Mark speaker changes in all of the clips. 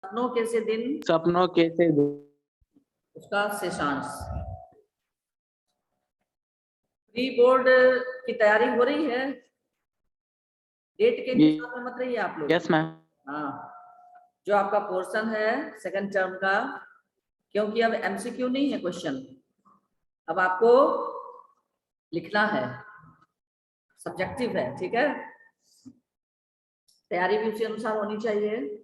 Speaker 1: सपनों के से दिन,
Speaker 2: सपनों के से दिन,
Speaker 1: उसका शेषांश। प्री बोर्ड की तैयारी हो रही है, डेट के इंतजार में मत रहिए आप लोग।
Speaker 2: Yes ma'am.
Speaker 1: हाँ, जो आपका पोर्शन है सेकंड टर्म का, क्योंकि अब एमसीक्यू नहीं है क्वेश्चन, अब आपको लिखना है, सब्जेक्टिव है, ठीक है। तैयारी भी उसी अनुसार होनी चाहिए।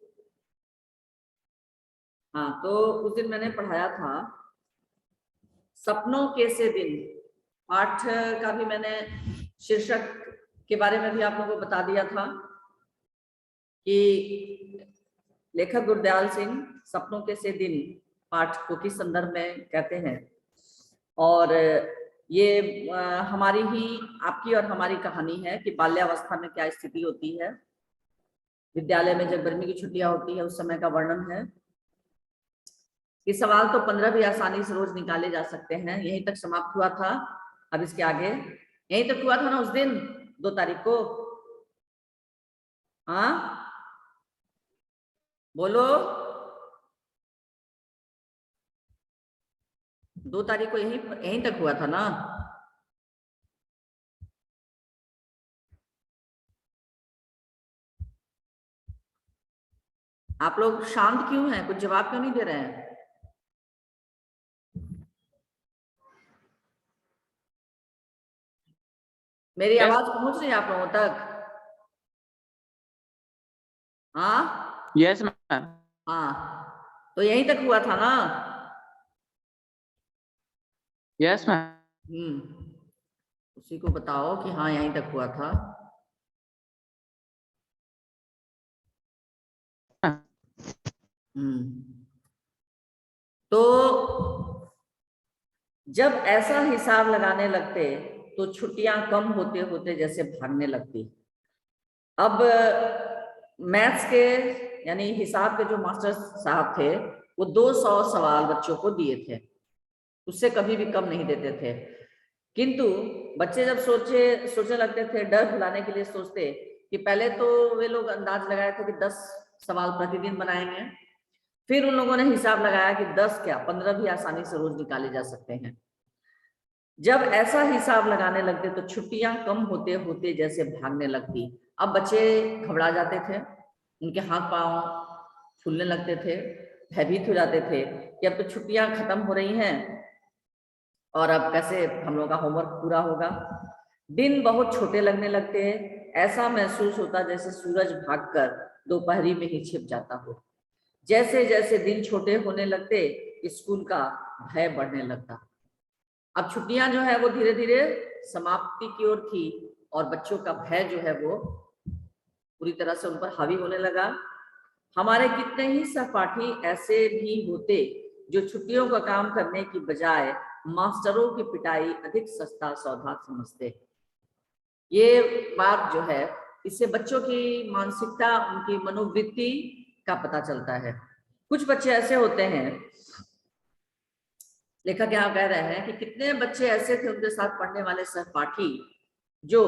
Speaker 1: हाँ, तो उस दिन मैंने पढ़ाया था सपनों के से दिन, पाठ का भी मैंने शीर्षक के बारे में भी आप लोगों को बता दिया था कि लेखक गुरदयाल सिंह सपनों के से दिन पाठ को किस संदर्भ में कहते हैं। और ये हमारी ही, आपकी और हमारी कहानी है कि बाल्यावस्था में क्या स्थिति होती है, विद्यालय में जब गर्मी की छुट्टियां होती है उस समय का वर्णन है। ये सवाल तो 15 भी आसानी से रोज निकाले जा सकते हैं। यहीं तक समाप्त हुआ था। अब इसके आगे यहीं तक हुआ था ना उस दिन 2 तारीख को। हाँ बोलो, 2 तारीख को यहीं तक हुआ था ना। आप लोग शांत क्यों हैं, कुछ जवाब क्यों नहीं दे रहे हैं? मेरी आवाज पहुंच रही है आप लोगों तक? हाँ
Speaker 2: यस मैम।
Speaker 1: हाँ, तो यहीं तक हुआ था ना।
Speaker 2: Yes ma'am.
Speaker 1: उसी को बताओ कि हाँ यहीं तक हुआ था। तो जब ऐसा हिसाब लगाने लगते तो छुट्टियां कम होते होते जैसे भागने लगती। अब मैथ्स के यानी हिसाब के जो मास्टर साहब थे वो 200 सवाल बच्चों को दिए थे, उससे कभी भी कम नहीं देते थे। किंतु बच्चे जब सोचने लगते थे, डर भुलाने के लिए सोचते कि पहले तो वे लोग अंदाज लगाए थे कि 10 सवाल प्रतिदिन बनाएंगे, फिर उन लोगों ने हिसाब लगाया कि 10 क्या 15 भी आसानी से रोज निकाले जा सकते हैं। जब ऐसा हिसाब लगाने लगते तो छुट्टियां कम होते होते जैसे भागने लगती। अब बच्चे घबरा जाते थे, उनके हाथ पांव फूलने लगते थे, भयभीत हो जाते थे कि अब तो छुट्टियां खत्म हो रही हैं और अब कैसे हम लोगों का होमवर्क पूरा होगा। दिन बहुत छोटे लगने लगते हैं, ऐसा महसूस होता जैसे सूरज भागकर दोपहरी में ही छिप जाता हो। जैसे जैसे दिन छोटे होने लगते स्कूल का भय बढ़ने लगता। अब छुट्टियां जो है वो धीरे धीरे समाप्ति की ओर थी और बच्चों का भय जो है वो पूरी तरह से उन पर हावी होने लगा। हमारे कितने ही सहपाठी ऐसे भी होते जो छुट्टियों का काम करने की बजाय मास्टरों की पिटाई अधिक सस्ता सौदा समझते। ये बात जो है इससे बच्चों की मानसिकता, उनकी मनोवृत्ति का पता चलता है। कुछ बच्चे ऐसे होते हैं, लेखक यहाँ कह रहे हैं कि कितने बच्चे ऐसे थे उनके साथ पढ़ने वाले सहपाठी जो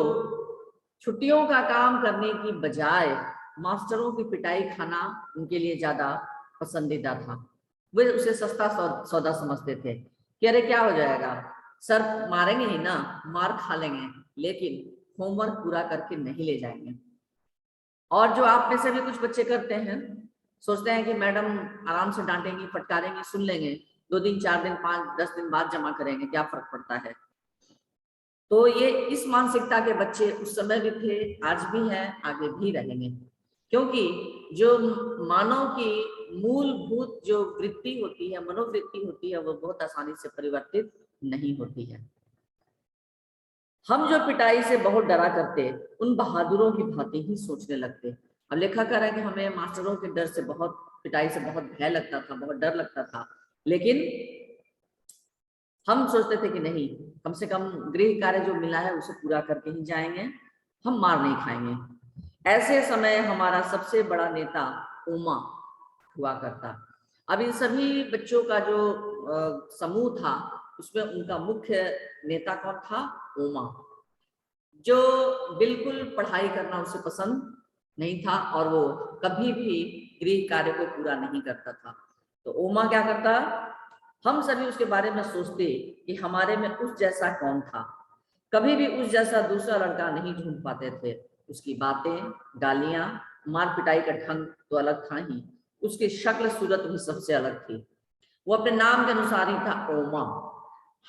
Speaker 1: छुट्टियों का काम करने की बजाय मास्टरों की पिटाई खाना उनके लिए ज्यादा पसंदीदा था। वे उसे सस्ता सौदा समझते थे कि अरे क्या हो जाएगा, सर मारेंगे ही ना, मार खा लेंगे, लेकिन होमवर्क पूरा करके नहीं ले जाएंगे। और जो आप में से भी कुछ बच्चे करते हैं, सोचते हैं कि मैडम आराम से डांटेंगी, फटकारेंगी, सुन लेंगे, 2 दिन 4 दिन 5 10 दिन बाद जमा करेंगे, क्या फर्क पड़ता है। तो ये इस मानसिकता के बच्चे उस समय भी थे, आज भी हैं, आगे भी रहेंगे। क्योंकि जो मानव की मूलभूत जो वृत्ति होती है, मनोवृत्ति होती है, वो बहुत आसानी से परिवर्तित नहीं होती है। हम जो पिटाई से बहुत डरा करते उन बहादुरों की भांति ही सोचने लगते। अब लेखक कह रहा है कि हमें मास्टरों के डर से, बहुत पिटाई से बहुत भय लगता था, बहुत डर लगता था, लेकिन हम सोचते थे कि नहीं, कम से कम गृह कार्य जो मिला है उसे पूरा करके ही जाएंगे, हम मार नहीं खाएंगे। ऐसे समय हमारा सबसे बड़ा नेता उमा हुआ करता। अब इन सभी बच्चों का जो समूह था उसमें उनका मुख्य नेता कौन था? उमा, जो बिल्कुल पढ़ाई करना उसे पसंद नहीं था और वो कभी भी गृह कार्य को पूरा नहीं करता था। तो ओमा क्या करता, हम सभी उसके बारे में सोचते कि हमारे में उस जैसा कौन था। कभी भी उस जैसा दूसरा लड़का नहीं ढूंढ पाते थे। उसकी बातें, गालियां, मार पिटाई का ढंग तो अलग था ही, उसकी शक्ल सूरत भी सबसे अलग थी। वो अपने नाम के अनुसार ही था, ओमा,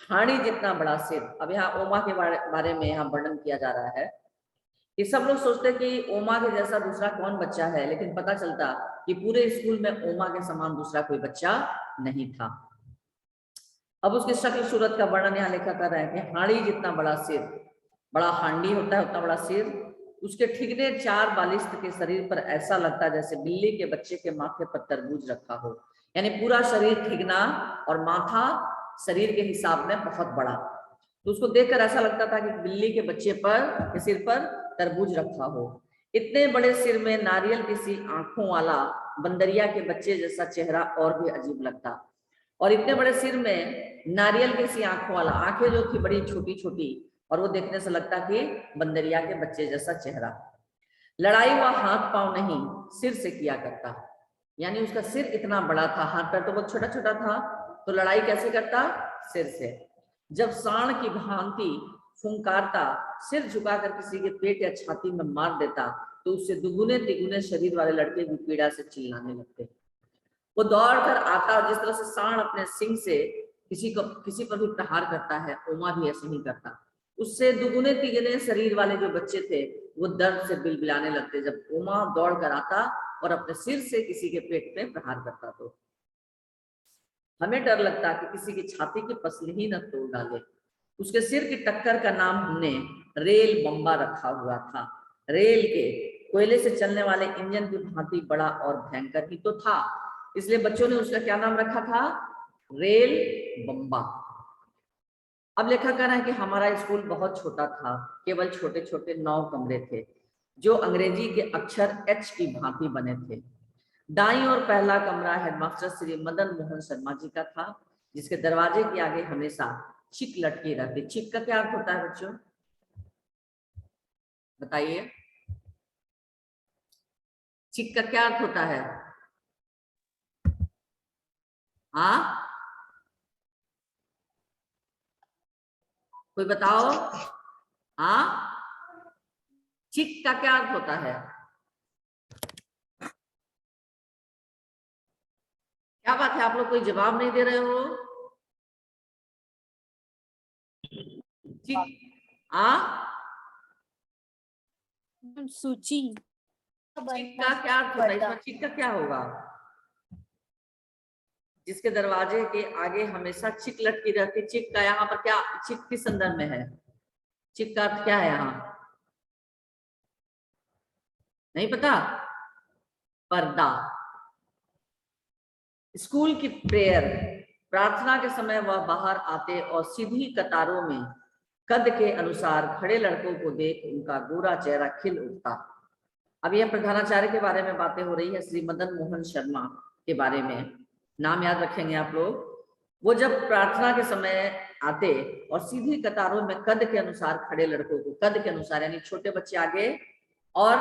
Speaker 1: हाड़ी जितना बड़ा सिर। अब यहाँ ओमा के बारे में यहाँ वर्णन किया जा रहा है कि सब लोग सोचते कि ओमा के जैसा दूसरा कौन बच्चा है, लेकिन पता चलता कि पूरे स्कूल में ओमा के समान दूसरा कोई बच्चा नहीं था। अब उसकी शक्ल सूरत का वर्णन यहाँ लिखा कर रहे हैं कि हाड़ी जितना बड़ा सिर, बड़ा हांडी होता है उतना बड़ा सिर, उसके ठिकने 4 बालिश्त के शरीर पर ऐसा लगता है जैसे बिल्ली के बच्चे के माथे पर तरबूज रखा हो। यानी पूरा शरीर ठिकना और माथा शरीर के हिसाब में बहुत बड़ा। तो उसको देखकर ऐसा लगता था कि बिल्ली के बच्चे के सिर पर तरबूज रखा हो। इतने बड़े सिर में नारियल की सी आंखों वाला बंदरिया के बच्चे जैसा चेहरा और भी अजीब लगता। और इतने बड़े सिर में नारियल की सी आंखों वाला, आंखें जो थी बड़ी छोटी छोटी, और वो देखने से लगता कि बंदरिया के बच्चे जैसा चेहरा। लड़ाई वह हाथ पांव नहीं सिर से किया करता। यानी उसका सिर इतना बड़ा था, हाथ पैर तो बहुत छोटा छोटा था, तो लड़ाई कैसे करता, सिर से। जब सांड की भांति फुंकारता, सिर झुकाकर किसी के पेट या छाती में मार देता, तो उससे दुगुने तिगुने शरीर वाले लड़के भी पीड़ा से चिल्लाने लगते। वो दौड़ कर आता, और जिस तरह से सांड अपने सिंग से किसी पर भी प्रहार करता है, ओमा भी ऐसे ही करता। उससे दुगुने तिगुने शरीर वाले जो बच्चे थे वो दर्द से बिलबिलाने लगते जब ओमा दौड़ कर आता और अपने सिर से किसी के पेट में प्रहार करता। तो हमें डर लगता कि किसी की छाती की पसली ही न तोड़ डाले। उसके सिर की टक्कर का नाम हमने रेल बम्बा रखा हुआ था। रेल के कोयले से चलने वाले इंजन की भांति बड़ा और भयंकर ही तो था, इसलिए बच्चों ने उसका क्या नाम रखा था, रेल बम्बा। अब लेखक कह रहे हैं कि हमारा स्कूल बहुत छोटा था, केवल छोटे छोटे 9 कमरे थे जो अंग्रेजी के अक्षर एच की भांति बने थे। दाईं और पहला कमरा हेडमास्टर श्री मदन मोहन शर्मा जी का था, जिसके दरवाजे के आगे हमेशा चिक लटकी रहती। चिक का क्या अर्थ होता है बच्चों, बताइए, चिक का क्या अर्थ होता है? हाँ, कोई बताओ। हाँ, चिक का क्या अर्थ होता है? क्या बात है, आप लोग कोई जवाब नहीं दे रहे हो? चिक,
Speaker 3: सूची।
Speaker 1: चिक का क्या अर्थ होता है? इसमें चिक का क्या होगा? जिसके दरवाजे के आगे हमेशा चिक लटकी रहती। चिक का यहाँ पर क्या, चिक किस संदर्भ में है? चिक का अर्थ क्या है यहाँ, नहीं पता? पर्दा। स्कूल की प्रेयर, प्रार्थना के समय वह बाहर आते और सीधी कतारों में कद के अनुसार खड़े लड़कों को देख उनका गोरा चेहरा खिल उठता। अब यह प्रधानाचार्य के बारे में बातें हो रही है, श्री मदन मोहन शर्मा के बारे में, नाम याद रखेंगे आप लोग। वो जब प्रार्थना के समय आते और सीधी कतारों में कद के अनुसार खड़े लड़कों को, कद के अनुसार यानी छोटे बच्चे आगे और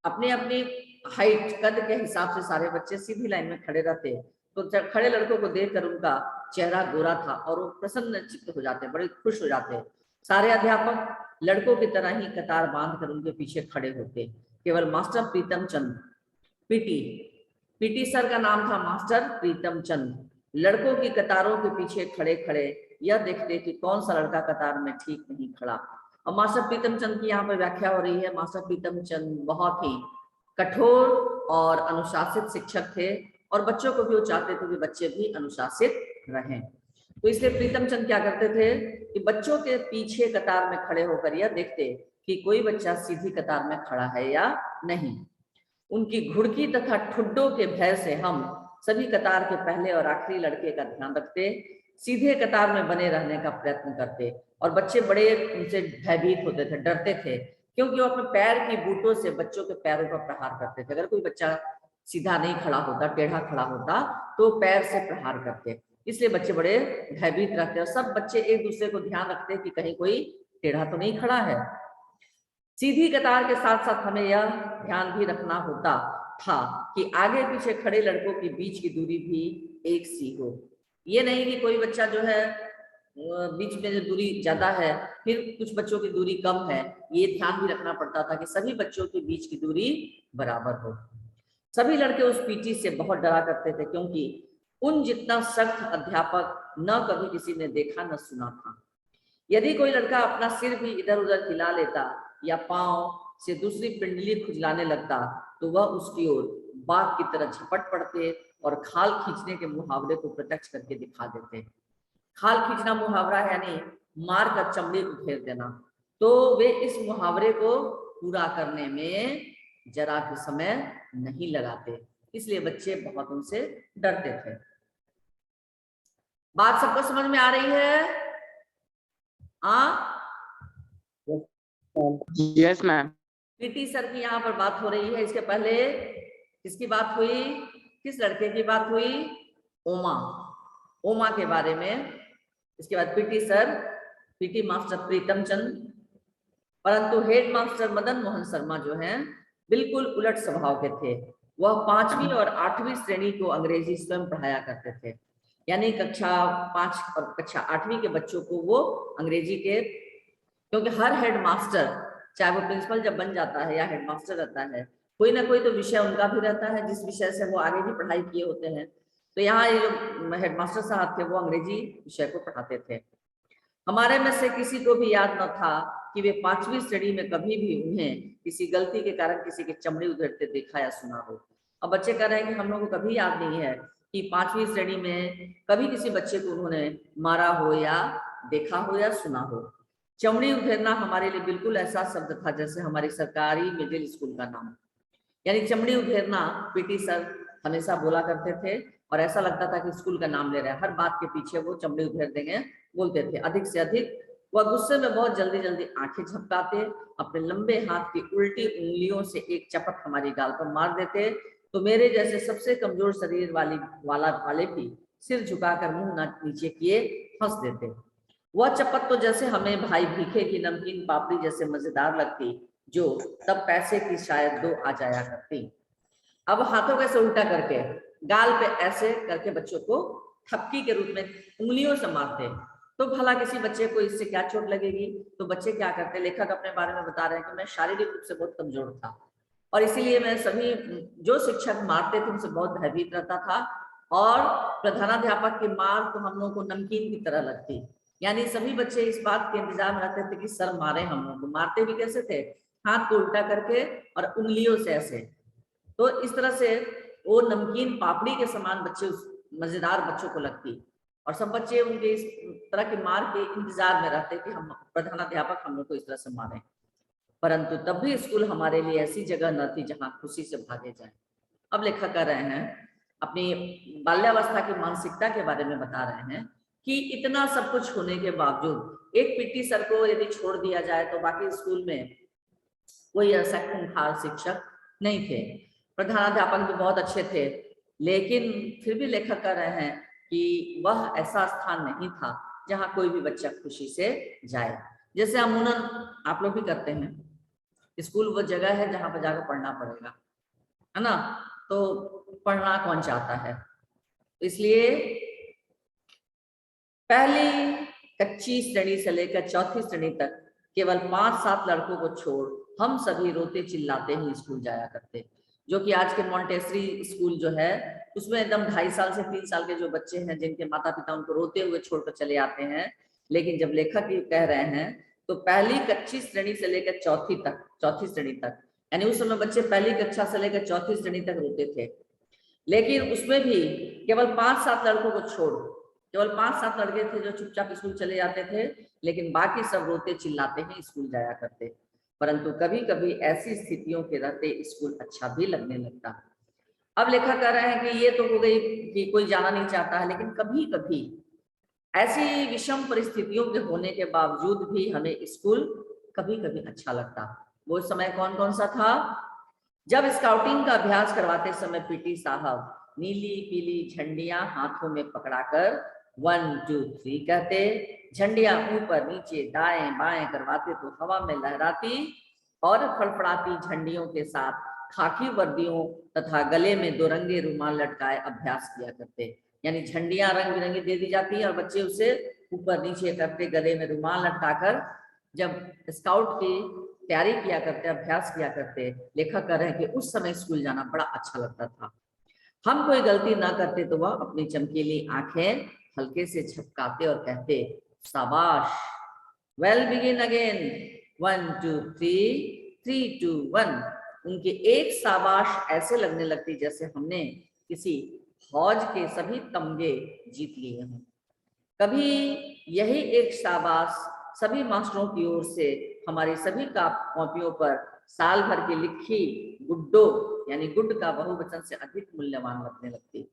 Speaker 1: अपनी अपनी हाइट, कद के हिसाब से सारे बच्चे सीधी लाइन में खड़े रहते, तो खड़े लड़कों को देखकर उनका चेहरा गोरा था और वो प्रसन्न चित्त हो जाते, बड़े खुश हो जाते। सारे अध्यापक लड़कों की तरह ही कतार बांध कर उनके पीछे खड़े होते। केवल मास्टर प्रीतम चंद, पीटी सर का नाम था मास्टर प्रीतम चंद, लड़कों की कतारों के पीछे खड़े खड़े यह देखते कि कौन सा लड़का कतार में ठीक नहीं खड़ा। और मास्टर प्रीतम चंद की यहाँ पर व्याख्या हो रही है। मास्टर प्रीतम चंद बहुत ही कठोर और अनुशासित शिक्षक थे और बच्चों को भी वो चाहते थे कि बच्चे भी अनुशासित रहें। तो इसलिए प्रीतम चंद क्या करते थे कि बच्चों के पीछे कतार में खड़े होकर यह देखते कि कोई बच्चा सीधी कतार में खड़ा है या नहीं। उनकी घुड़की तथा ठुड्डों के भय से हम सभी कतार के पहले और आखिरी लड़के का ध्यान रखते, सीधे कतार में बने रहने का प्रयत्न करते, और बच्चे बड़े उनसे भयभीत होते थे, डरते थे, क्योंकि वो अपने पैर की बूटों से बच्चों के पैरों पर प्रहार करते थे। अगर कोई बच्चा सीधा नहीं खड़ा होता, टेढ़ा खड़ा होता, तो पैर से प्रहार करते। इसलिए बच्चे बड़े भयभीत रहते और सब बच्चे एक दूसरे को ध्यान रखते कि कहीं कोई टेढ़ा तो नहीं खड़ा है। सीधी कतार के साथ साथ हमें यह ध्यान भी रखना होता था कि आगे पीछे खड़े लड़कों के बीच की दूरी भी एक सी हो। ये नहीं कि कोई बच्चा जो है बीच में जो दूरी ज्यादा है, फिर कुछ बच्चों की दूरी कम है, ये ध्यान भी रखना पड़ता था कि सभी बच्चों के बीच की दूरी बराबर हो। सभी लड़के उस पीटी से बहुत डरा करते थे, क्योंकि उन जितना सख्त अध्यापक न कभी किसी ने देखा न सुना था। यदि कोई लड़का अपना सिर भी इधर उधर हिला लेता या पांव से दूसरी पिंडली खुजलाने लगता, तो वह उसकी ओर बाघ की तरह झपट पड़ते और खाल खींचने के मुहावरे को प्रत्यक्ष करके दिखा देते। खाल खींचना मुहावरा है यानी मार कर चमड़ी उधेड़ देना। तो वे इस मुहावरे को पूरा करने में जरा भी समय नहीं लगाते, इसलिए बच्चे बहुत उनसे डरते थे। बात सबको समझ में आ रही है?
Speaker 2: Yes ma'am.
Speaker 1: पीटी सर की यहाँ पर बात हो रही है। इसके पहले किसकी बात हुई? किस लड़के की बात हुई? ओमा के बारे में। इसके बाद पीटी सर, पीटी मास्टर प्रीतम चंद, परंतु हेड मास्टर मदन मोहन शर्मा जो हैं बिल्कुल उलट स्वभाव के थे। वह 5वीं और 8वीं श्रेणी को अंग्रेजी स्वयं पढ़ाया करते थे, यानी कक्षा 5 और कक्षा 8वीं के बच्चों को वो अंग्रेजी के, क्योंकि हर हेड मास्टर चाहे वो प्रिंसिपल जब बन जाता है या हेड मास्टर रहता है, कोई ना कोई तो विषय उनका भी रहता है जिस विषय से वो आगे भी पढ़ाई किए होते हैं। तो यहाँ ये जो हेड मास्टर साहब थे वो अंग्रेजी विषय को पढ़ाते थे। हमारे में से किसी को भी याद न था कि वे 5वीं श्रेणी में कभी भी उन्हें किसी गलती के कारण किसी की चमड़ी उधेड़ते देखा या सुना हो। अब बच्चे कह रहे हैं कि हम लोगों को कभी याद नहीं है कि 5वीं श्रेणी में कभी किसी बच्चे को उन्होंने मारा हो या देखा हो या सुना हो। चमड़ी उधेड़ना हमारे लिए बिल्कुल ऐसा शब्द था जैसे हमारी सरकारी मिडिल स्कूल का नाम, यानी चमड़ी उधेड़ना पीटी सर हमेशा बोला करते थे और ऐसा लगता था कि स्कूल का नाम ले रहे हैं। हर बात के पीछे वो चमड़ी उधेड़ देंगे बोलते थे। अधिक से अधिक वह गुस्से में बहुत जल्दी जल्दी आंखें झपकाते, अपने लंबे हाथ की उल्टी उंगलियों से एक चपट हमारी गाल पर मार देते, तो मेरे जैसे सबसे कमजोर शरीर वाले भी सिर झुकाकर मुंह नीचे किए हंस देते। वह चपत तो जैसे हमें भाई भीखे की नमकीन पापड़ी जैसे मजेदार लगती, जो तब पैसे की शायद 2 आ जाया करती। अब हाथों को ऐसे उल्टा करके गाल पे ऐसे करके बच्चों को थपकी के रूप में उंगलियों से मारते, तो भला किसी बच्चे को इससे क्या चोट लगेगी? तो बच्चे क्या करते, लेखक अपने बारे में बता रहे हैं कि मैं शारीरिक रूप से बहुत कमजोर था और इसीलिए मैं सभी जो शिक्षक मारते थे उनसे बहुत भयभीत रहता था, और प्रधानाध्यापक की मार तो हम लोगों को नमकीन की तरह लगती। यानी सभी बच्चे इस बात के इंतजार में रहते थे कि सर मारे हम लोगों को। मारते भी कैसे थे? हाथ को उल्टा करके और उंगलियों से ऐसे। तो इस तरह से वो नमकीन पापड़ी के समान बच्चे मजेदार बच्चों को लगती, और सब बच्चे उनके इस तरह के मार के इंतजार में रहते कि हम प्रधानाध्यापक हम लोग को इस तरह से मारें। परंतु तब भी स्कूल हमारे लिए ऐसी जगह न थी जहां खुशी से भागे जाए। अब लेखक कर रहे हैं अपनी बाल्यावस्था की मानसिकता के बारे में बता रहे हैं कि इतना सब कुछ होने के बावजूद एक पीटी सर को यदि छोड़ दिया जाए तो बाकी स्कूल में कोई ऐसा खूंखार शिक्षक नहीं थे। प्रधानाध्यापक भी बहुत अच्छे थे, लेकिन फिर भी लेखक कह रहे हैं कि वह ऐसा स्थान नहीं था जहां कोई भी बच्चा खुशी से जाए। जैसे अमूमन आप लोग भी करते हैं, स्कूल वो जगह है जहां पर जाकर पढ़ना पड़ेगा, है ना? तो पढ़ना कौन चाहता है? इसलिए पहली कच्ची श्रेणी से लेकर चौथी श्रेणी तक केवल 5-7 लड़कों को छोड़ हम सभी रोते चिल्लाते ही स्कूल जाया करते, जो कि आज के मॉन्टेसरी स्कूल जो है उसमें एकदम 2.5 साल से 3 साल के जो बच्चे हैं जिनके माता पिता उनको रोते हुए छोड़कर चले आते हैं। लेकिन जब लेखक ये कह रहे हैं तो पहली कच्ची श्रेणी से लेकर चौथी श्रेणी तक, यानी उस समय बच्चे पहली कक्षा से लेकर चौथी श्रेणी तक रोते थे, लेकिन उसमें भी केवल 5-7 लड़कों को छोड़ केवल 5-7 लड़के थे जो चुपचाप स्कूल चले जाते थे, लेकिन बाकी सब रोते चिल्लाते ही स्कूल जाया करते। परंतु कभी कभी ऐसी स्थितियों के रहते स्कूल अच्छा भी लगने लगता। अब लेखक कह रहे हैं कि ये तो हो गई कि कोई जाना नहीं चाहता है, लेकिन कभी कभी ऐसी विषम परिस्थितियों के होने के बावजूद भी हमें स्कूल कभी कभी अच्छा लगता। वो समय कौन कौन सा था? जब स्काउटिंग का अभ्यास करवाते समय पीटी साहब नीली पीली झंडियां हाथों में पकड़ाकर 1 2 3 कहते, झंडियां ऊपर नीचे दाएं बाएं करवाते तो हवा में लहराती और फड़फड़ाती झंडियों के साथ खाकी वर्दियों तथा गले में 2 रंगे रुमाल लटकाए अभ्यास किया करते। यानी झंडियां रंग बिरंगी दे दी जाती है और बच्चे उसे ऊपर नीचे करते, गले में रुमाल लटकाकर जब स्काउट की तैयारी किया करते, अभ्यास किया करते। लेखक कह रहे हैं कि उस समय स्कूल जाना बड़ा अच्छा लगता था। हम कोई गलती ना करते तो वह अपनी चमकीली आंखें हल्के से झपकाते और कहते, शाबाश, वेल बिगिन अगेन, 1 2 3 3 2 1। उनके एक शाबाश ऐसे लगने लगती जैसे हमने किसी फौज के सभी तमगे जीत लिए हों। कभी यही एक शाबाश सभी मास्टरों की ओर से हमारी सभी कॉपियों पर साल भर की लिखी गुड्डो यानी गुड का बहुवचन से अधिक मूल्यवान लगने लगती।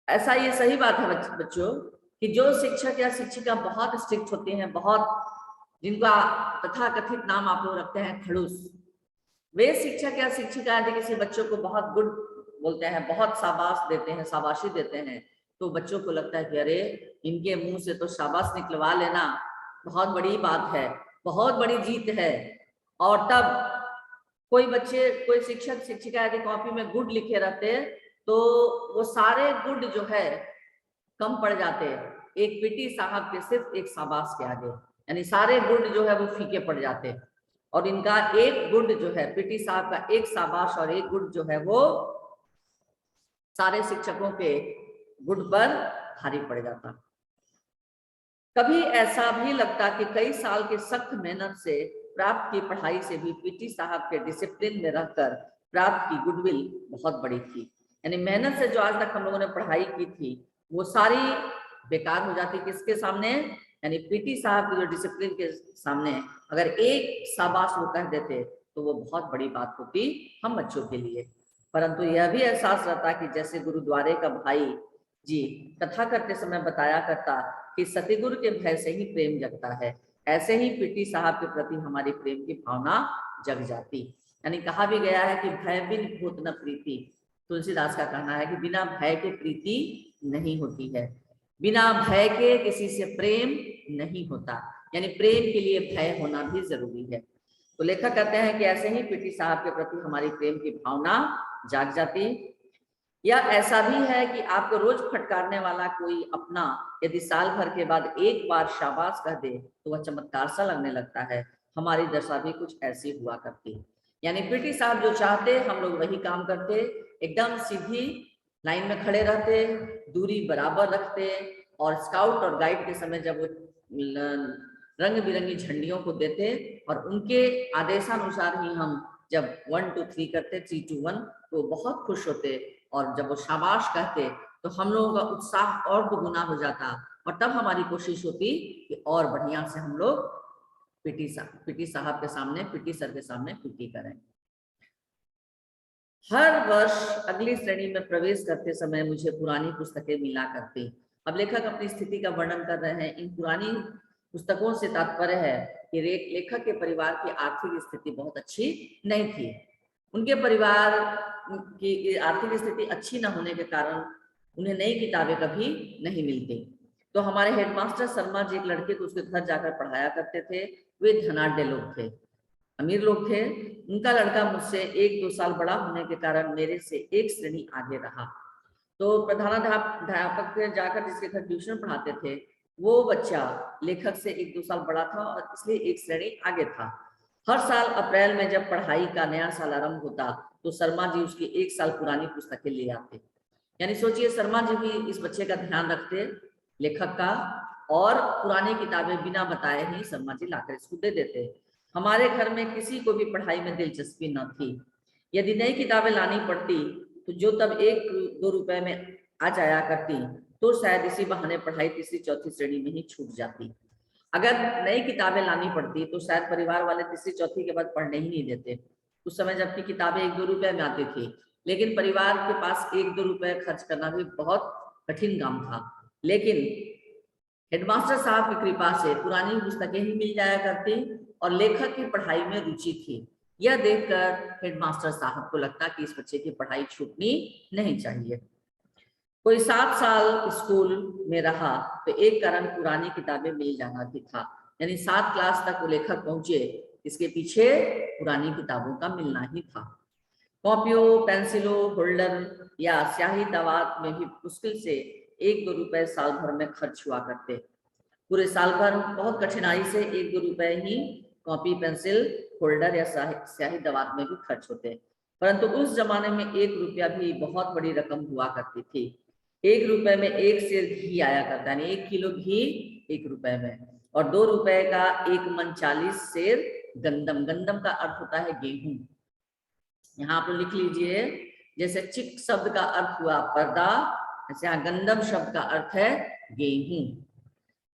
Speaker 1: ऐसा ये सही बात है बच्चों कि जो शिक्षक या शिक्षिका बहुत स्ट्रिक्ट होते हैं, बहुत जिनका तथाकथित नाम आप लोग रखते हैं खड़ूस, वे शिक्षक या शिक्षिका यदि किसी बच्चों को बहुत गुड बोलते हैं, बहुत शाबाश देते हैं, शाबाशी देते हैं, तो बच्चों को लगता है कि अरे इनके मुंह से तो शाबाश निकलवा लेना बहुत बड़ी बात है, बहुत बड़ी जीत है। और तब कोई शिक्षक शिक्षिका यदि कॉपी में गुड लिखे रहते तो वो सारे गुड जो है कम पड़ जाते एक पीटी साहब के सिर्फ एक शाबाश के आगे, यानी सारे गुड जो है वो फीके पड़ जाते। और इनका एक गुड जो है, पीटी साहब का एक शाबाश और एक गुड जो है वो सारे शिक्षकों के गुड पर भारी पड़ जाता। कभी ऐसा भी लगता कि कई साल के सख्त मेहनत से प्राप्त की पढ़ाई से भी पीटी साहब के डिसिप्लिन में रहकर प्राप्त की गुडविल बहुत बड़ी थी। यानी मेहनत से जो आज तक हम लोगों ने पढ़ाई की थी वो सारी बेकार हो जाती किसके सामने, यानी पीटी साहब के जो डिसिप्लिन के सामने अगर एक शाबाश वो कह देते तो वो बहुत बड़ी बात होती हम बच्चों के लिए। परंतु यह भी एहसास रहता कि जैसे गुरुद्वारे का भाई जी कथा करते समय बताया करता कि सतगुरु के भय से ही प्रेम जगता है, ऐसे ही पीटी साहब के प्रति हमारी प्रेम की भावना जग जाती। यानी कहा भी गया है कि भय बिन भूत न प्रीति, तुलसीदास का कहना है कि बिना भय के प्रीति नहीं होती है, बिना भय के किसी से प्रेम नहीं होता, यानी प्रेम के लिए भय होना भी जरूरी है। तो लेखक कहते हैं कि ऐसे ही पीटी साहब के प्रति हमारी प्रेम की भावना जाग जाती। या ऐसा भी है कि आपको रोज फटकारने वाला कोई अपना यदि साल भर के बाद एक बार शाबाश कह दे तो वह चमत्कार सा लगने लगता है। हमारी दशा भी कुछ ऐसी हुआ करती, यानी पीटी साहब जो चाहते हम लोग वही काम करते, एकदम सीधी लाइन में खड़े रहते, दूरी बराबर रखते और स्काउट और गाइड के समय जब वो रंग बिरंगी झंडियों को देते और उनके आदेशानुसार ही हम जब 1 2 3 करते 3 2 1 तो बहुत खुश होते और जब वो शाबाश कहते तो हम लोगों का उत्साह और दुगुना हो जाता और तब हमारी कोशिश होती कि और बढ़िया से हम लोग पीटी साहब के सामने, पीटी सर के सामने पीटी करें। हर वर्ष अगली श्रेणी में प्रवेश करते समय मुझे पुरानी पुस्तकें मिला करती। अब लेखक अपनी स्थिति का वर्णन कर रहे हैं। इन पुरानी पुस्तकों से तात्पर्य है कि लेखक के परिवार की आर्थिक स्थिति बहुत अच्छी नहीं थी। उनके परिवार की आर्थिक स्थिति अच्छी न होने के कारण उन्हें नई किताबें कभी नहीं मिलती। तो हमारे हेडमास्टर शर्मा जी एक लड़के को उसके घर जाकर पढ़ाया करते थे। वे धनाढ्य लोग थे, अमीर लोग थे। उनका लड़का मुझसे 1-2 साल बड़ा होने के कारण मेरे से एक श्रेणी आगे रहा। तो प्रधानाध्यापक जाकर जिसके घर ट्यूशन पढ़ाते थे वो बच्चा लेखक से 1-2 साल बड़ा था और इसलिए एक श्रेणी आगे था। हर साल अप्रैल में जब पढ़ाई का नया साल आरंभ होता तो शर्मा जी उसकी 1 साल पुरानी पुस्तकें ले आते। यानी सोचिए शर्मा जी भी इस बच्चे का ध्यान रखते लेखक का, और पुरानी किताबें बिना बताए ही शर्मा जी लाकर इसको दे देते। हमारे घर में किसी को भी पढ़ाई में दिलचस्पी न थी। यदि नई किताबें लानी पड़ती तो जो तब 1-2 रुपए में आ जाया करती तो शायद इसी बहाने पढ़ाई 3री-4थी श्रेणी में ही छूट जाती। अगर नई किताबें लानी पड़ती तो शायद परिवार वाले 3री-4थी के बाद पढ़ने ही नहीं देते। उस समय जबकि किताबें 1-2 रुपए में आती थी, लेकिन परिवार के पास 1-2 रुपए खर्च करना भी बहुत कठिन काम था। लेकिन हेडमास्टर साहब की कृपा से पुरानी पुस्तकें ही मिल जाया करती और लेखक की पढ़ाई में रुचि थी। यह देखकर हेडमास्टर साहब को लगता कि इस बच्चे की पढ़ाई छूटनी नहीं चाहिए। कोई 7 साल स्कूल में रहा तो एक कारण पुरानी किताबें मिल जाना भी था। यानी 7 क्लास तक वो लेखक पहुंचे, इसके पीछे पुरानी किताबों का मिलना ही था। कॉपियों, पेंसिलों, होल्डर या स्याही दवात में भी मुश्किल से 1-2 रुपए साल भर में खर्च हुआ करते। पूरे साल भर बहुत कठिनाई से 1-2 रुपए ही कॉपी, पेंसिल, होल्डर या स्याही दवात में भी खर्च होते। परंतु उस जमाने में 1 रुपया भी बहुत बड़ी रकम हुआ करती थी। 1 रुपए में 1 सेर घी आया करता है, 1 किलो घी 1 रुपए में, और 2 रुपए का 1 मन 40 सेर गंदम। गंदम का अर्थ होता है गेहूं। यहाँ आप लिख लीजिए, जैसे चिक शब्द का अर्थ हुआ पर्दा, ऐसे यहाँ गंदम शब्द का अर्थ है गेहूं।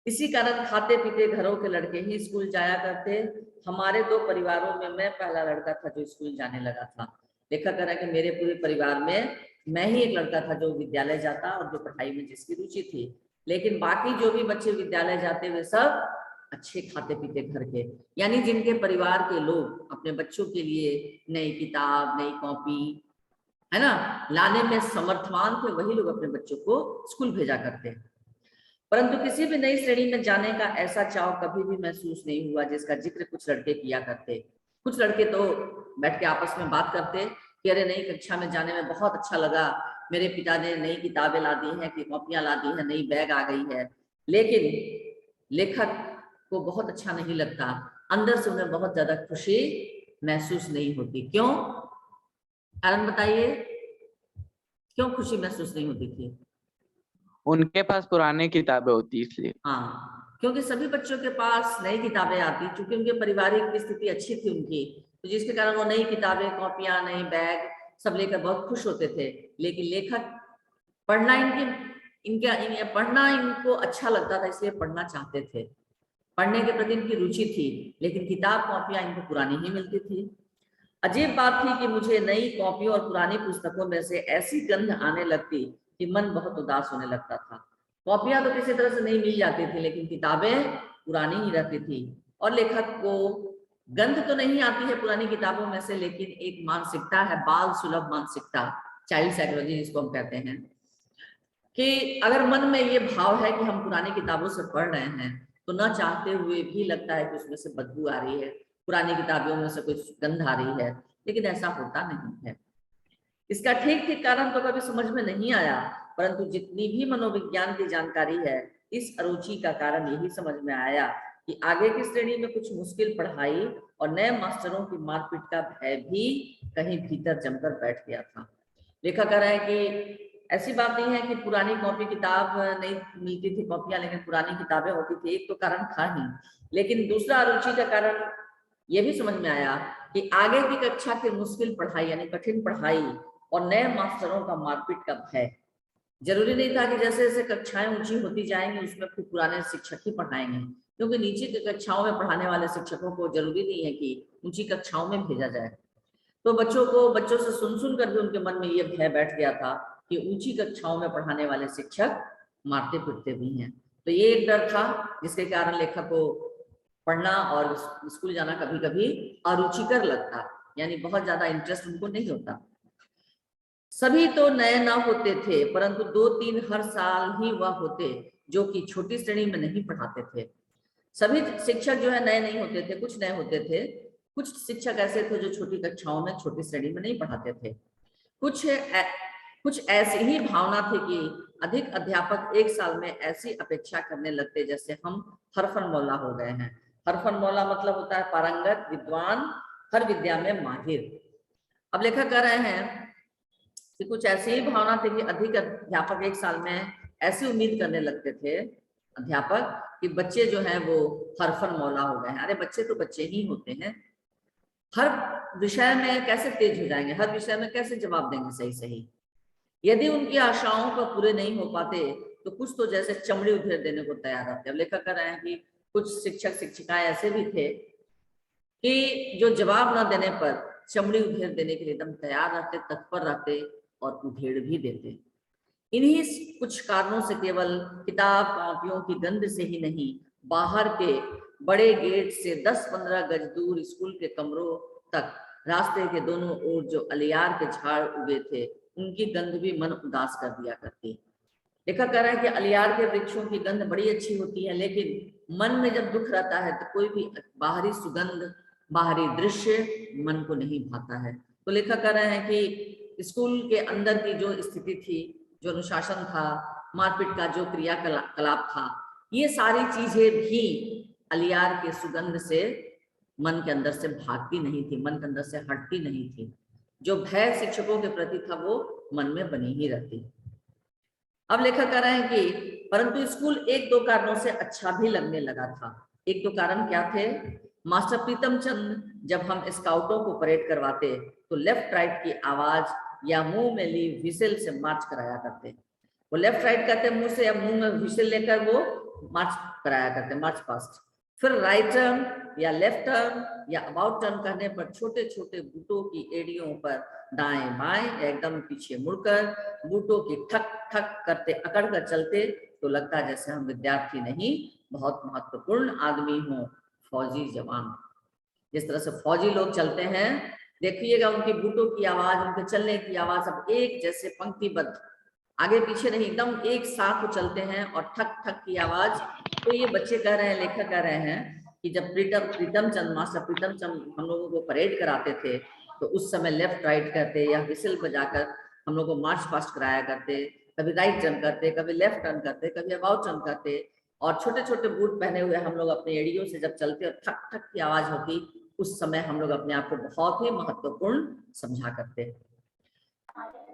Speaker 1: इसी कारण खाते पीते घरों के लड़के ही स्कूल जाया करते। हमारे 2 परिवारों में मैं पहला लड़का था जो स्कूल जाने लगा था। लेखक कह रहा है कि मेरे पूरे परिवार में मैं ही एक लड़का था जो विद्यालय जाता और जो पढ़ाई में जिसकी रुचि थी। लेकिन बाकी जो भी बच्चे विद्यालय जाते वे सब अच्छे खाते पीते घर के, यानी जिनके परिवार के लोग अपने बच्चों के लिए नई किताब, नई कॉपी, है ना, लाने में समर्थवान थे, वही लोग अपने बच्चों को स्कूल भेजा करते। परंतु किसी भी नई श्रेणी में जाने का ऐसा चाव कभी भी महसूस नहीं हुआ जिसका जिक्र कुछ लड़के किया करते। कुछ लड़के तो बैठ के आपस में बात करते कि अरे नई कक्षा में जाने में बहुत अच्छा लगा, मेरे पिता ने नई किताबें ला दी हैं, कि कॉपियां ला दी है, नई बैग आ गई है। लेकिन लेखक को बहुत अच्छा नहीं लगता, अंदर से उन्हें बहुत ज्यादा खुशी महसूस नहीं होती। क्यों? कारण बताइए, क्यों खुशी महसूस नहीं होती थी?
Speaker 2: उनके पास पुरानी किताबें होती इसलिए।
Speaker 1: हाँ, क्योंकि सभी बच्चों के पास नई किताबें आती, क्योंकि उनके पारिवारिक स्थिति अच्छी थी उनकी, तो जिसके कारण वो नई किताबें, कॉपियां, नई बैग सब लेकर बहुत खुश होते थे। लेकिन लेखक पढ़ना पढ़ना इनको अच्छा लगता था, इसलिए पढ़ना चाहते थे, पढ़ने के प्रति इनकी रुचि थी। लेकिन किताब कॉपियां इनको पुरानी ही मिलती थी। अजीब बात थी कि मुझे नई कॉपियों और पुरानी पुस्तकों में से ऐसी गंध आने लगती कि मन बहुत उदास होने लगता था। कॉपियां तो किसी तरह से नहीं मिल जाती थी, लेकिन किताबें पुरानी ही रहती थी। और लेखक को गंध तो नहीं आती है पुरानी किताबों में से, लेकिन एक मानसिकता है, बाल सुलभ मानसिकता, चाइल्ड साइकोलॉजी जिसको हम कहते हैं, कि अगर मन में ये भाव है कि हम पुरानी किताबों से पढ़ रहे हैं तो न चाहते हुए भी लगता है कि उसमें से बदबू आ रही है, पुरानी किताबों में से कुछ गंध आ रही है। लेकिन ऐसा होता नहीं है। इसका ठीक ठीक कारण तो कभी समझ में नहीं आया, परंतु जितनी भी मनोविज्ञान की जानकारी है, इस अरुचि का कारण यही समझ में आया कि आगे की श्रेणी में कुछ मुश्किल पढ़ाई और नए मास्टरों की मारपीट का भय भी कहीं भीतर जमकर बैठ गया था। लेखक कह रहा है कि ऐसी बात नहीं है कि पुरानी कॉपी किताब नहीं मिलती थी कॉपियां, लेकिन पुरानी किताबें होती थी, एक तो कारण था ही। लेकिन दूसरा अरुचि का कारण यह भी समझ में आया कि आगे की कक्षा की मुश्किल पढ़ाई यानी कठिन पढ़ाई और नए मास्टरों का मारपीट का भय। जरूरी नहीं था कि जैसे जैसे कक्षाएं ऊंची होती जाएंगी उसमें फिर पुराने शिक्षक ही पढ़ाएंगे, क्योंकि नीचे की कक्षाओं में पढ़ाने वाले शिक्षकों को जरूरी नहीं है कि ऊंची कक्षाओं में भेजा जाए। तो बच्चों से सुन कर भी उनके मन में यह भय बैठ गया था कि ऊंची कक्षाओं में पढ़ाने वाले शिक्षक मारते पीटते भी हैं। तो ये एक डर था जिसके कारण लेखक को पढ़ना और स्कूल जाना कभी कभी अरुचिकर लगता, यानी बहुत ज्यादा इंटरेस्ट उनको नहीं होता। सभी तो नए न होते थे, परंतु 2-3 हर साल ही वह होते जो कि छोटी श्रेणी में नहीं पढ़ाते थे। सभी शिक्षक जो है नए नहीं होते थे, कुछ नए होते थे। कुछ शिक्षक ऐसे थे जो छोटी कक्षाओं में, छोटी श्रेणी में नहीं पढ़ाते थे। कुछ ऐसी ही भावना थी कि अधिक अध्यापक एक साल में ऐसी अपेक्षा करने लगते जैसे हम हरफन मौला हो गए हैं। हरफन मौला मतलब होता है पारंगत, विद्वान, हर विद्या में माहिर। अब लेखक कह रहे हैं कि कुछ ऐसी ही भावना थी कि अधिक अध्यापक एक साल में ऐसी उम्मीद करने लगते थे अध्यापक कि बच्चे जो हैं वो हरफन मौला हो गए हैं। अरे बच्चे तो बच्चे ही होते हैं, हर विषय में कैसे तेज हो जाएंगे, हर विषय में कैसे जवाब देंगे सही सही। यदि उनकी आशाओं को पूरे नहीं हो पाते तो कुछ तो जैसे चमड़ी उधेड़ देने को तैयार रहते। अब लेखक कर रहे हैं कि कुछ शिक्षक शिक्षिकाएं ऐसे भी थे कि जो जवाब न देने पर चमड़ी उधेड़ देने के लिए एकदम तैयार रहते, तत्पर रहते और उधेड़ भी देते। इन्हीं कुछ कारणों से केवल किताब कॉपियों की गंध से ही नहीं, बाहर के बड़े गेट से 10-15 गज दूर स्कूल के कमरों तक रास्ते के दोनों ओर जो अलियार के झाड़ उगे थे उनकी गंध भी मन उदास कर दिया करती। लेखक कह रहा है कि अलियार के वृक्षों की गंध बड़ी अच्छी होती है, लेकिन मन में जब दुख रहता है तो कोई भी बाहरी सुगंध, बाहरी दृश्य मन को नहीं भाता है। तो लेखक कह रहे हैं कि स्कूल के अंदर की जो स्थिति थी, जो अनुशासन था, मारपीट का जो क्रियाकलाप था, ये सारी चीजें भी अलियार के सुगंध से मन के अंदर से भागती नहीं थी, मन के अंदर से हटती नहीं थी। जो भय शिक्षकों के प्रति था वो मन में बनी ही रहती। अब लेखक कह रहे हैं कि परंतु स्कूल एक दो कारणों से अच्छा भी लगने लगा था। एक दो कारण क्या थे? मास्टर प्रीतम चंद जब हम स्काउटों को परेड करवाते तो लेफ्ट राइट की आवाज या मुंह में ली व्हिसल से मार्च कराया करते। वो लेफ्ट राइट करते मुंह से या मुंह में व्हिसल लेकर वो मार्च कराया करते, मार्च पास्ट। फिर राइट टर्न या लेफ्ट टर्न या अबाउट टर्न करने पर छोटे छोटे बूटों की एड़ियों पर दाएं बाएं एकदम पीछे मुड़कर बूटों की ठक ठक करते अकड़ कर चलते तो लगता जैसे हम विद्यार्थी नहीं बहुत महत्वपूर्ण आदमी हो, फौजी जवान। जिस तरह से फौजी लोग चलते हैं, देखिएगा उनकी बूटों की आवाज, उनके चलने की आवाज सब एक जैसे पंक्तिबद्ध, आगे पीछे नहीं, एकदम एक साथ वो चलते हैं और ठक ठक की आवाज। तो ये बच्चे कह रहे हैं, लेखक कह रहे हैं कि जब प्रीतम चंद, मास्टर प्रीतम चंद हम लोगों को परेड कराते थे तो उस समय लेफ्ट राइट करते या व्हिसल बजाकर हम लोग को मार्च पास्ट कराया करते। कभी राइट टर्न करते, कभी लेफ्ट टर्न करते, कभी अबाउट टर्न करते, और छोटे छोटे बूट पहने हुए हम लोग अपने एड़ियों से जब चलते और ठक ठक की आवाज होती, उस समय हम लोग अपने आप को बहुत ही महत्वपूर्ण समझा करते।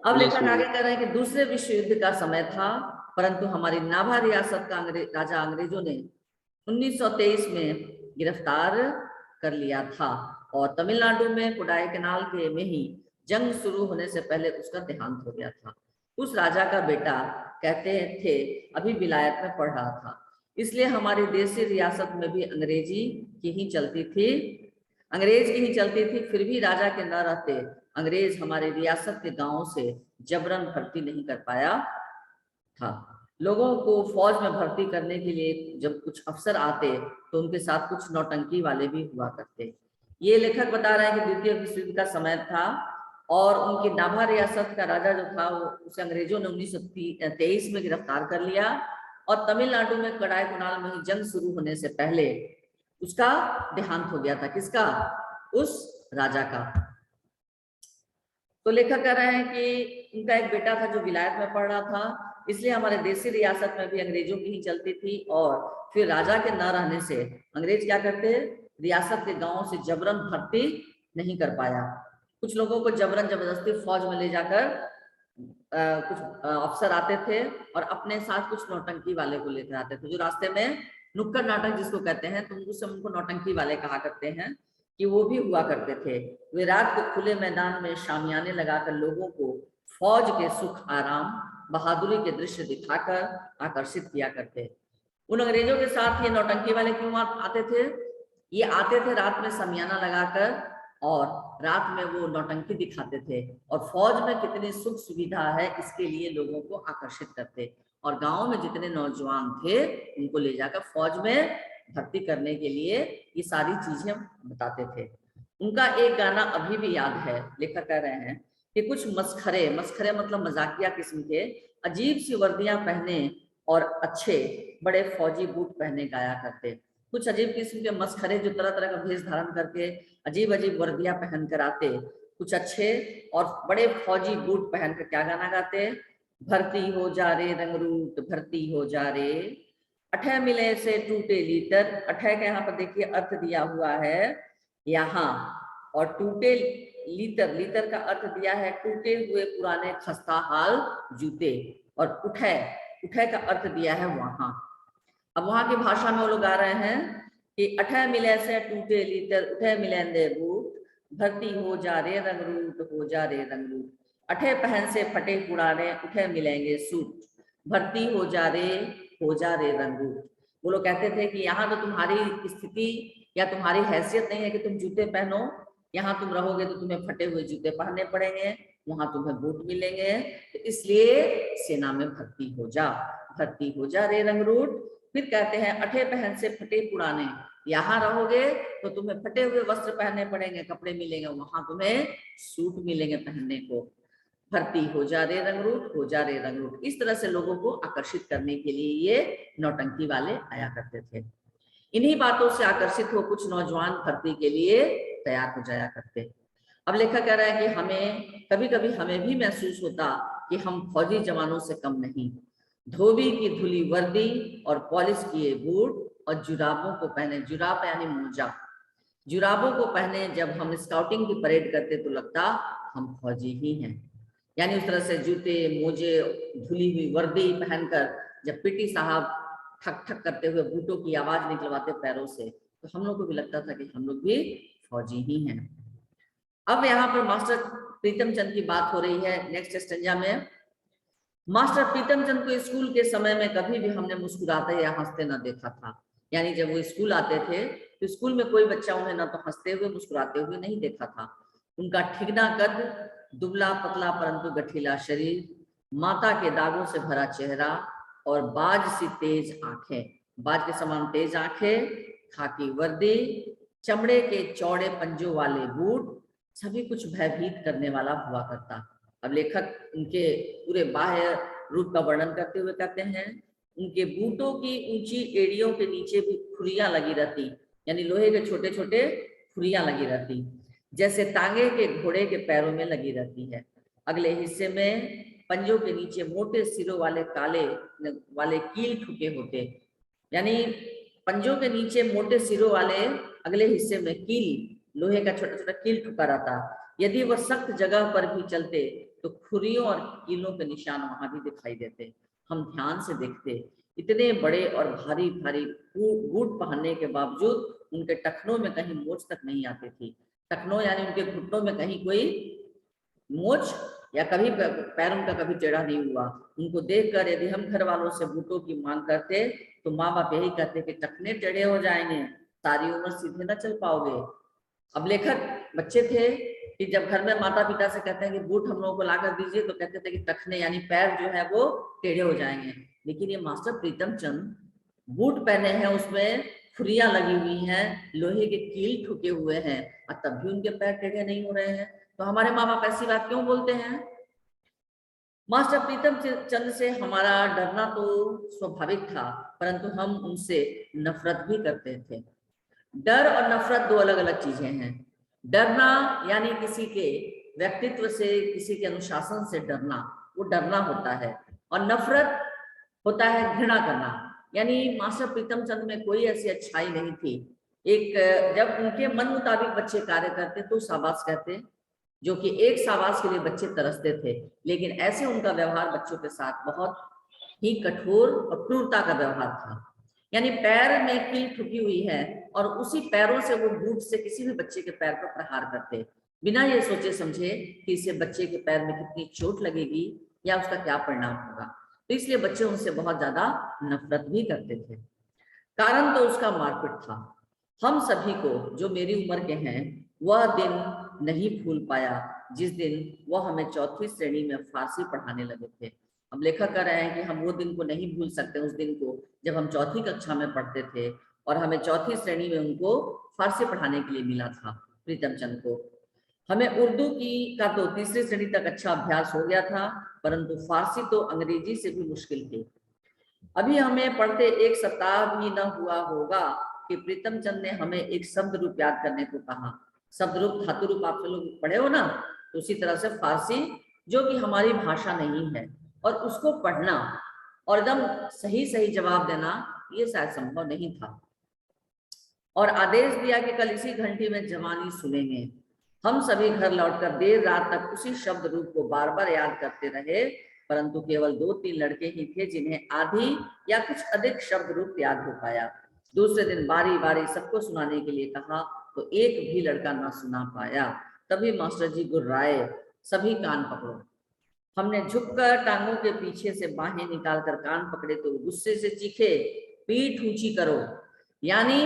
Speaker 1: अब लेखक आगे कह रहे हैं कि दूसरे विश्व युद्ध का समय था, परंतु हमारी नाभा रियासत का राजा अंग्रेजों ने 1923 में गिरफ्तार कर लिया था और तमिलनाडु में कोडाईकनाल के में ही जंग शुरू होने से पहले उसका देहांत हो गया था। उस राजा का बेटा कहते थे अभी विलायत में पढ़ रहा था, इसलिए हमारी देशी रियासत में भी अंग्रेजी की ही चलती थी, अंग्रेज की ही चलती थी। फिर भी राजा के न रहते अंग्रेज हमारे रियासत के गांवों से जबरन भर्ती नहीं कर पाया था। लोगों को फौज में भर्ती करने के लिए जब कुछ अफसर आते तो उनके साथ कुछ नौटंकी वाले भी हुआ करते। ये लेखक बता रहे हैं कि द्वितीय विश्व युद्ध का समय था और उनकी नाभा रियासत का राजा जो था वो उसे अंग्रेजों ने 1923 में गिरफ्तार कर लिया और तमिलनाडु में कोडाईकनाल में ही जंग शुरू होने से पहले उसका देहांत हो गया था। किसका? उस राजा का। तो लेखक कह रहे हैं कि उनका एक बेटा था जो विलायत में पढ़ रहा था, इसलिए हमारे देशी रियासत में भी अंग्रेजों की ही चलती थी और फिर राजा के न रहने से अंग्रेज क्या करते, रियासत के गांवों से जबरन भर्ती नहीं कर पाया। कुछ लोगों को जबरन जबरदस्ती फौज में ले जाकर कुछ अफसर आते थे और अपने साथ कुछ नौटंकी वाले को लेकर आते थे, जो रास्ते में नुक्कड़ नाटक जिसको कहते हैं, तो उस समय उनको नौटंकी वाले कहा करते हैं, कि वो भी हुआ करते थे। वे रात को खुले मैदान में शामियाने लगाकर लोगों को फौज के सुख आराम बहादुरी के दृश्य दिखाकर आकर्षित किया करते। उन अंग्रेजों के साथ ये नौटंकी वाले क्यों आते थे? ये आते थे रात में शामियाना लगाकर और रात में वो नौटंकी दिखाते थे और फौज में कितनी सुख सुविधा है इसके लिए लोगों को आकर्षित करते और गांव में जितने नौजवान थे उनको ले जाकर फौज में भर्ती करने के लिए ये सारी चीजें बताते थे। उनका एक गाना अभी भी याद है, लेखक कह रहे हैं कि कुछ मस्खरे मतलब मजाकिया किस्म के अजीब सी वर्दियां पहने और अच्छे बड़े फौजी बूट पहने गाया करते। कुछ अजीब किस्म के मस्खरे जो तरह तरह का भेष धारण करके अजीब अजीब वर्दियां पहन कर आते, कुछ अच्छे और बड़े फौजी बूट पहन कर क्या गाना गाते, भर्ती हो जा रे रंगरूट भर्ती हो जा रे, अठे मिले से टूटे लीटर। अठे का यहाँ पर देखिए अर्थ दिया हुआ है यहाँ, और टूटे लीटर का अर्थ दिया है टूटे हुए पुराने खस्ता हाल जूते, और उठे का अर्थ दिया है वहां। अब वहां की भाषा में वो लोग गा रहे हैं कि अठे मिले से टूटे लीटर उठे मिलेंदे बूट, भर्ती हो जा रे रंगरूट हो जा रे रंगरूट, अठे पहन से फटे पुराने उठे मिलेंगे सूट, भर्ती हो जा रे रंगरूट। वो लोग कहते थे कि यहाँ तो तुम्हारी स्थिति या तुम्हारी हैसियत नहीं है कि तुम जूते पहनो, यहाँ तुम रहोगे तो तुम्हें फटे हुए जूते पहनने पड़ेंगे, वहां तुम्हें बूट मिलेंगे, तो इसलिए सेना में भर्ती हो जा रे रंगरूट। फिर कहते हैं अठे पहन से फटे पुराने, यहाँ रहोगे तो तुम्हें फटे हुए वस्त्र पहनने पड़ेंगे, कपड़े मिलेंगे, वहां तुम्हें सूट मिलेंगे पहनने को, भर्ती हो जा रे रंगरूट। इस तरह से लोगों को आकर्षित करने के लिए ये नौटंकी वाले आया करते थे। इन्हीं बातों से आकर्षित हो कुछ नौजवान भर्ती के लिए तैयार हो जाया करते। अब लेखक कह रहा है कि कभी कभी हमें भी महसूस होता कि हम फौजी जवानों से कम नहीं। धोबी की धुली वर्दी और पॉलिश किए बूट और जुराबों को पहने, जुराब यानी मोजा, जुराबों को पहने जब हम स्काउटिंग की परेड करते तो लगता हम फौजी ही हैं। यानी उस तरह से जूते मोजे धुली हुई वर्दी पहनकर जब पीटी साहब ठक ठक करते हुए बूटों की आवाज निकलवाते पैरों से, तो हम लोग को भी लगता था कि हम लोग भी फौजी ही हैं। अब यहाँ पर मास्टर प्रीतम चंद की बात हो रही है नेक्स्ट स्टेंजा में। मास्टर प्रीतम चंद को स्कूल के समय में कभी भी हमने मुस्कुराते या हंसते ना देखा था। यानी जब वो स्कूल आते थे तो स्कूल में कोई बच्चा उन्हें ना तो हंसते हुए मुस्कुराते हुए नहीं देखा था। उनका ठिगना कद, दुबला पतला परंतु गठीला शरीर, माता के दागों से भरा चेहरा और बाज सी तेज आंखें, बाज के समान तेज आंखें, खाकी वर्दी, चमड़े के चौड़े पंजों वाले बूट, सभी कुछ भयभीत करने वाला हुआ करता। अब लेखक उनके पूरे बाह्य रूप का वर्णन करते हुए कहते हैं, उनके बूटों की ऊंची एड़ियों के नीचे भी खुरियां लगी रहती, यानी लोहे के छोटे छोटे खुरियां लगी रहती, जैसे तांगे के घोड़े के पैरों में लगी रहती है। अगले हिस्से में पंजों के नीचे मोटे सिरों वाले काले वाले कील ठुके होते, यानी पंजों के नीचे मोटे सिरों वाले अगले हिस्से में कील, लोहे का छोटा छोटा कील ठुका रहता। यदि वह सख्त जगह पर भी चलते तो खुरियों और कीलों के निशान वहां भी दिखाई देते। हम ध्यान से देखते, इतने बड़े और भारी भारी बूट पहनने के बावजूद उनके टखनों में कहीं मोच तक नहीं आती थी। टखनों यानी उनके घुटनों में कहीं कोई मोच या कभी पैर उनका कभी टेढ़ा नहीं हुआ। उनको देखकर यदि हम घर वालों से बूटों की मांग करते तो माँ बाप यही कहते कि टखने टेढ़े हो जाएंगे, सारी उम्र सीधे ना चल पाओगे। अब लेखक बच्चे थे कि जब घर में माता पिता से कहते हैं कि बूट हम लोगों को लाकर दीजिए तो कहते थे कि टखने यानी पैर जो है वो टेढ़े हो जाएंगे। लेकिन ये मास्टर प्रीतम चंद बूट पहने हैं, उसमें खुरियां लगी हुई हैं, लोहे के कील ठुके हुए हैं और तब भी उनके पैर टेढ़े नहीं हो रहे हैं। तो हमारे माँ बाप ऐसी बात क्यों बोलते हैं? मास्टर प्रीतम चंद से हमारा डरना तो स्वाभाविक था, परंतु हम उनसे नफरत भी करते थे। डर और नफरत दो अलग अलग चीजें हैं। डरना यानी किसी के व्यक्तित्व से, किसी के अनुशासन से डरना, वो डरना होता है, और नफरत होता है घृणा करना। यानी मास्टर प्रीतम चंद में कोई ऐसी अच्छाई नहीं थी। एक जब उनके मन मुताबिक बच्चे कार्य करते तो शाबाश कहते, जो कि एक शाबाश के लिए बच्चे तरसते थे, लेकिन ऐसे उनका व्यवहार बच्चों के साथ बहुत ही कठोर और क्रूरता का व्यवहार था। यानी पैर में कील ठुकी हुई है और उसी पैरों से वो बूट से किसी भी बच्चे के पैर पर प्रहार करते, बिना ये सोचे समझे कि इसे बच्चे के पैर में कितनी चोट लगेगी या उसका क्या परिणाम होगा। तो इसलिए बच्चे उनसे बहुत ज्यादा नफरत भी करते थे। कारण तो उसका मारपीट था। हम सभी को, जो मेरी उम्र के हैं, वह दिन नहीं भूल पाया जिस दिन वह हमें चौथी श्रेणी में फारसी पढ़ाने लगे थे। अब लेखक कह रहे हैं कि हम वो दिन को नहीं भूल सकते, उस दिन को जब हम चौथी कक्षा में पढ़ते थे और हमें चौथी श्रेणी में उनको फारसी पढ़ाने के लिए मिला था प्रीतम चंद को। हमें उर्दू का तो तीसरी श्रेणी तक अच्छा अभ्यास हो गया था, परंतु फारसी तो अंग्रेजी से भी मुश्किल थी। अभी हमें पढ़ते एक सप्ताह भी न हुआ होगा कि प्रीतम चंद ने हमें एक शब्द रूप याद करने को कहा। शब्द रूप, धातु रूप आप लोग पढ़े हो ना, तो उसी तरह से फारसी, जो कि हमारी भाषा नहीं है, और उसको पढ़ना और एकदम सही सही जवाब देना ये शायद संभव नहीं था। और आदेश दिया कि कल इसी घंटी में जवानी सुनेंगे। हम सभी घर लौटकर देर रात तक उसी शब्द रूप को बार बार याद करते रहे, परंतु केवल 2-3 लड़के ही थे जिन्हें आधी या कुछ अधिक शब्द रूप याद हो पाया। दूसरे दिन बारी बारी सबको सुनाने के लिए कहा तो एक भी लड़का ना सुना पाया। तभी मास्टर जी गुर्राए, सभी कान पकड़ो। हमने झुककर टांगों के पीछे से बाहें निकालकर कान पकड़े तो गुस्से से चीखे, पीठ ऊंची करो। यानी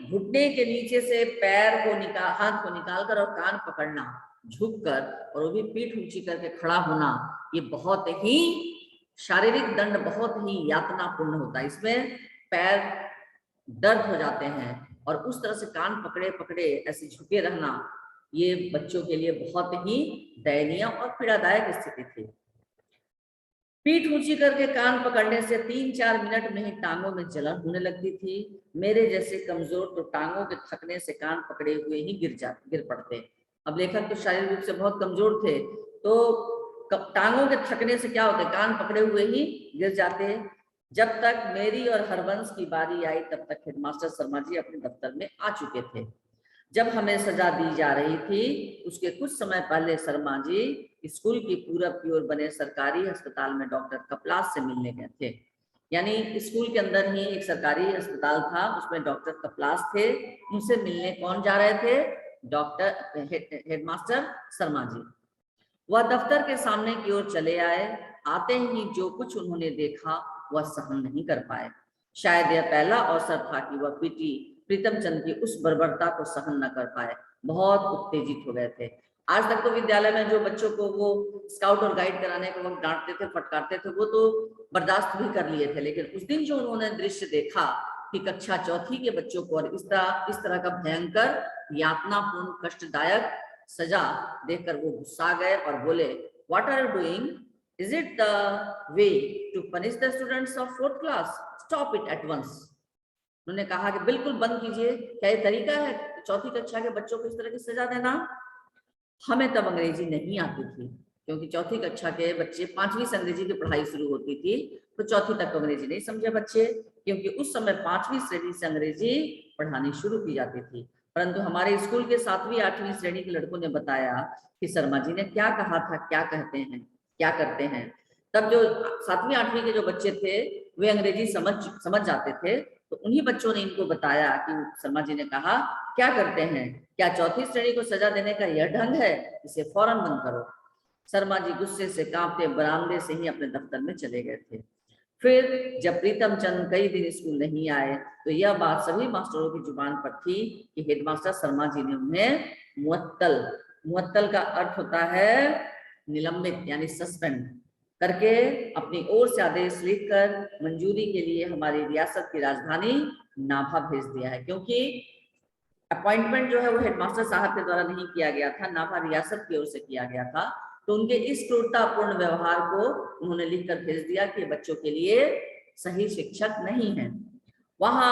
Speaker 1: घुटने के नीचे से पैर को हाथ को निकालकर और कान पकड़ना, झुककर, और वो भी पीठ ऊंची करके खड़ा होना, ये बहुत ही शारीरिक दंड, बहुत ही यातनापूर्ण होता है। इसमें पैर दर्द हो जाते हैं और उस तरह से कान पकड़े पकड़े ऐसे झुके रहना, ये बच्चों के लिए बहुत ही दयनीय और पीड़ादायक स्थिति थी। पीठ ऊंची करके कान पकड़ने से 3-4 मिनट में ही टांगों में जलन होने लगती थी। मेरे जैसे कमजोर तो टांगों के थकने से कान पकड़े हुए ही गिर पड़ते। अब लेखक तो शारीरिक रूप से बहुत कमजोर थे, तो टांगों के थकने से क्या होता है, कान पकड़े हुए ही गिर जाते। जब तक मेरी और हरबंस की बारी आई तब तक हेडमास्टर शर्मा जी अपने दफ्तर में आ चुके थे। जब हमें सजा दी जा रही थी उसके कुछ समय पहले शर्मा जी स्कूल की पूरब की ओर बने सरकारी अस्पताल में डॉक्टर कपलास से मिलने गए थे। यानी स्कूल के अंदर ही एक सरकारी अस्पताल था, उसमें डॉक्टर कपलास थे, उनसे मिलने कौन जा रहे थे, डॉक्टर हेडमास्टर शर्मा जी। वह दफ्तर के सामने की ओर चले आए। आते ही जो कुछ उन्होंने देखा वह सहन नहीं कर पाए। शायद यह पहला अवसर था कि वह प्रीतम चंद की उस बर्बरता को सहन न कर पाए। बहुत उत्तेजित हो गए थे। आज तक तो विद्यालय में जो बच्चों को वो स्काउट और गाइड कराने के वक्त डांटते थे, फटकारते थे, वो तो बर्दाश्त भी कर लिए थे, लेकिन उस दिन जो उन्होंने दृश्य देखा कि कक्षा चौथी के बच्चों को और इस तरह का भयंकर यातनापूर्ण कष्टदायक सजा देखकर वो गुस्सा गए और बोले, what are you doing? Is it the way to punish the students of 4th class? Stop it at once. उन्होंने कहा कि बिल्कुल बंद कीजिए। क्या ये तरीका है चौथी कक्षा के बच्चों को इस तरह की सजा देना? हमें तब अंग्रेजी नहीं आती थी, क्योंकि चौथी कक्षा के बच्चे 5वीं से अंग्रेजी की पढ़ाई शुरू होती थी, तो चौथी तक तो अंग्रेजी नहीं समझे बच्चे, क्योंकि उस समय 5वीं श्रेणी से अंग्रेजी पढ़ानी शुरू की जाती थी। परंतु हमारे स्कूल के 7वीं 8वीं श्रेणी के लड़कों ने बताया कि शर्मा जी ने क्या कहा था, क्या कहते हैं, क्या करते हैं। तब जो 7वीं 8वीं के जो बच्चे थे वे अंग्रेजी समझ जाते थे, तो उन्हीं बच्चों ने इनको बताया कि शर्मा जी ने कहा क्या करते हैं, क्या चौथी श्रेणी को सजा देने का यह ढंग है? इसे फौरन बंद करो। शर्मा जी गुस्से से कांपते बरामदे से ही अपने दफ्तर में चले गए थे। फिर जब प्रीतम चंद कई दिन स्कूल नहीं आए तो यह बात सभी मास्टरों की जुबान पर थी कि हेडमास्टर शर्मा जी ने उन्हें मुअत्तल का अर्थ होता है निलंबित यानी सस्पेंड करके अपनी ओर से आदेश लिखकर मंजूरी के लिए हमारी रियासत की राजधानी नाभा भेज दिया है। क्योंकि अपॉइंटमेंट जो है वो हेडमास्टर साहब के द्वारा नहीं किया गया था, नाभा रियासत की ओर से किया गया था, तो उनके इस क्रूरतापूर्ण व्यवहार को उन्होंने लिखकर भेज दिया कि बच्चों के लिए सही शिक्षक नहीं है। वहां